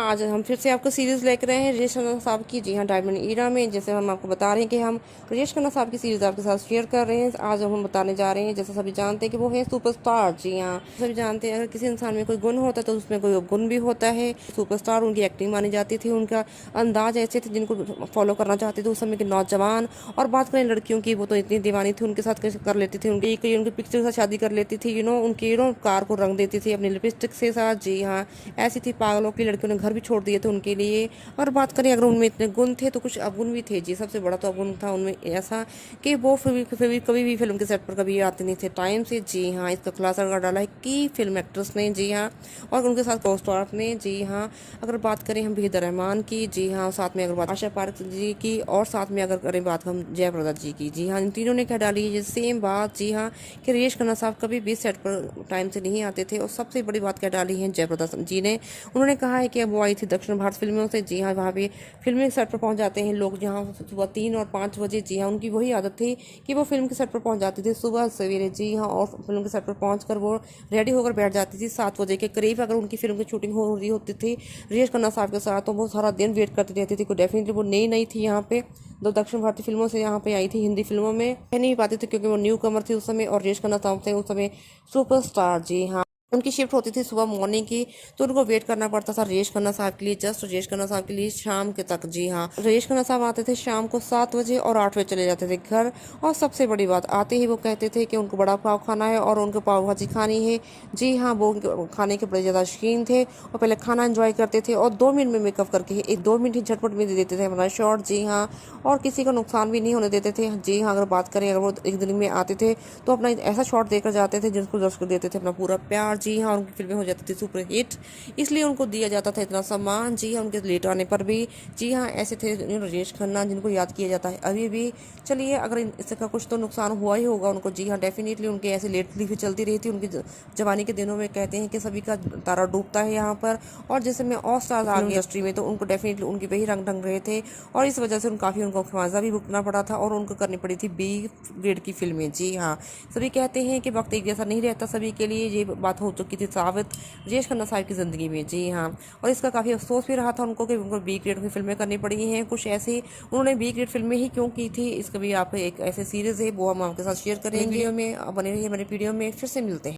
आज हम फिर से आपको सीरीज़ लेकर आए हैं राजेश खन्ना साहब की। जी हाँ, डायमंड ईरा में जैसे हम आपको बता रहे हैं कि हम राजेश खन्ना साहब की सीरीज़ आपके साथ शेयर कर रहे हैं। आज हम बताने जा रहे हैं, जैसे सभी जानते हैं कि वो है सुपरस्टार। जी हाँ, सभी जानते हैं अगर किसी इंसान में कोई गुण होता है तो उसमें कोई गुण भी होता है। सुपरस्टार उनकी एक्टिंग मानी जाती थी, उनका अंदाज ऐसे थे जिनको फॉलो करना चाहते थे उस समय के नौजवान। और बात करें लड़कियों की, वो तो इतनी दीवानी थी, उनके साथ कर लेती थी, उनकी पिक्चर के साथ शादी कर लेती थी। उनकी कार को रंग देती थी अपनी लिपस्टिक से साथ। जी हाँ, ऐसी थी पागलों की लड़कियों ने घर भी छोड़ दिए थे उनके लिए। और बात करें अगर उनमें इतने गुण थे तो कुछ अवगुण भी थे। जी, सबसे बड़ा तो अवगुण था उनमें ऐसा कि वो कभी भी फिल्म के सेट पर कभी आते नहीं थे टाइम से। जी हाँ, इसका खुलासा कर डाला है कि फिल्म एक्ट्रेस ने। जी हाँ, और उनके साथ को स्टार ने। जी हाँ, अगर बात करें हम वहीदा रहमान की। जी हाँ, साथ में अगर बात आशा पारेख जी की, और साथ में अगर करें बात हम जयप्रदा जी की। जी हाँ, इन तीनों ने कह डाली है सेम बात। जी हाँ, कि राजेश खन्ना साहब कभी भी सेट पर टाइम से नहीं आते थे। और सबसे बड़ी बात कह डाली है जयप्रदा जी ने। उन्होंने कहा है कि अब वो आई थी दक्षिण भारत फिल्मों से। जी हाँ, वहाँ पे फिल्मी सेट पर पहुँच जाते हैं लोग जहाँ सुबह 3 और 5 बजे। जी हाँ, उनकी वही आदत थी कि वो फिल्म के सेट पर पहुँच जाती थी सुबह सवेरे। जी हाँ, और फिल्म के सेट पर पहुँच कर वो रेडी होकर बैठ जाती थी 7 बजे के करीब। अगर उनकी फिल्म की शूटिंग हो रही होती थी राजेश खन्ना साहब के साथ, तो वो सारा दिन वेट करती रहती थी। कोई डेफिनेटली वो नई नई थी यहाँ पे, दो दक्षिण भारतीय फिल्मों से यहाँ पे आई थी। हिंदी फिल्मों में कह नहीं पाती थी क्योंकि वो न्यू कमर थी उस समय, और राजेश खन्ना साहब थे उस समय सुपरस्टार। जी हाँ, उनकी शिफ्ट होती थी सुबह मॉर्निंग की, तो उनको वेट करना पड़ता था राजेश खन्ना साहब के लिए, जस्ट राजेश खन्ना साहब के लिए शाम के तक। जी हाँ, राजेश खन्ना साहब आते थे शाम को 7 बजे और 8 बजे चले जाते थे घर। और सबसे बड़ी बात, आते ही वो कहते थे कि उनको बड़ा पाव खाना है और उनको पाव भाजी खानी है। जी हाँ, वो खाने के बड़े ज़्यादा शौकीन थे और पहले खाना एंजॉय करते थे और 2 मिनट में मेकअप करके एक 2 मिनट ही झटपट में दे देते थे अपना शॉट। जी हाँ, और किसी का नुकसान भी नहीं होने देते थे। जी हाँ, अगर बात करें अगर वो एक दिन में आते थे तो अपना ऐसा शॉट देकर जाते थे जिसको दर्शक देते थे अपना पूरा प्यार। जी हाँ, उनकी फिल्में हो जाती थी सुपर हिट, इसलिए उनको दिया जाता था इतना सम्मान। जी हाँ, उनके लेट आने पर भी। जी हाँ, ऐसे थे राजेश खन्ना जिनको याद किया जाता है अभी भी। चलिए, अगर इसका कुछ तो नुकसान हुआ ही होगा उनको। जी हाँ, डेफिनेटली उनके ऐसे लेटली भी चलती रही थी उनकी जवानी के दिनों में। कहते हैं कि सभी का तारा डूबता है यहाँ पर, और जैसे में और स्टार्स आ गए इंडस्ट्री में तो उनको डेफिनेटली उनके पे ही रंग ढंग रहे थे, और इस वजह से काफ़ी उनको खमाजा भी भुगतना पड़ा था और उनको करनी पड़ी थी बी ग्रेड की फिल्में। जी हाँ, सभी कहते हैं कि वक्त एक जैसा नहीं रहता सभी के लिए, ये बात हो चुकी थी साबित राजेश खन्ना साहब की ज़िंदगी में। जी हाँ, और इसका काफ़ी अफसोस भी रहा था उनको कि उनको बी ग्रेड की फिल्में करनी पड़ी हैं कुछ ऐसी। उन्होंने बी ग्रेड फिल्में ही क्यों की थी, इसका भी आप एक ऐसे सीरीज़ है वो हम आपके साथ शेयर करेंगे वीडियो में। बने रहिए मेरे वीडियो में, फिर से मिलते हैं।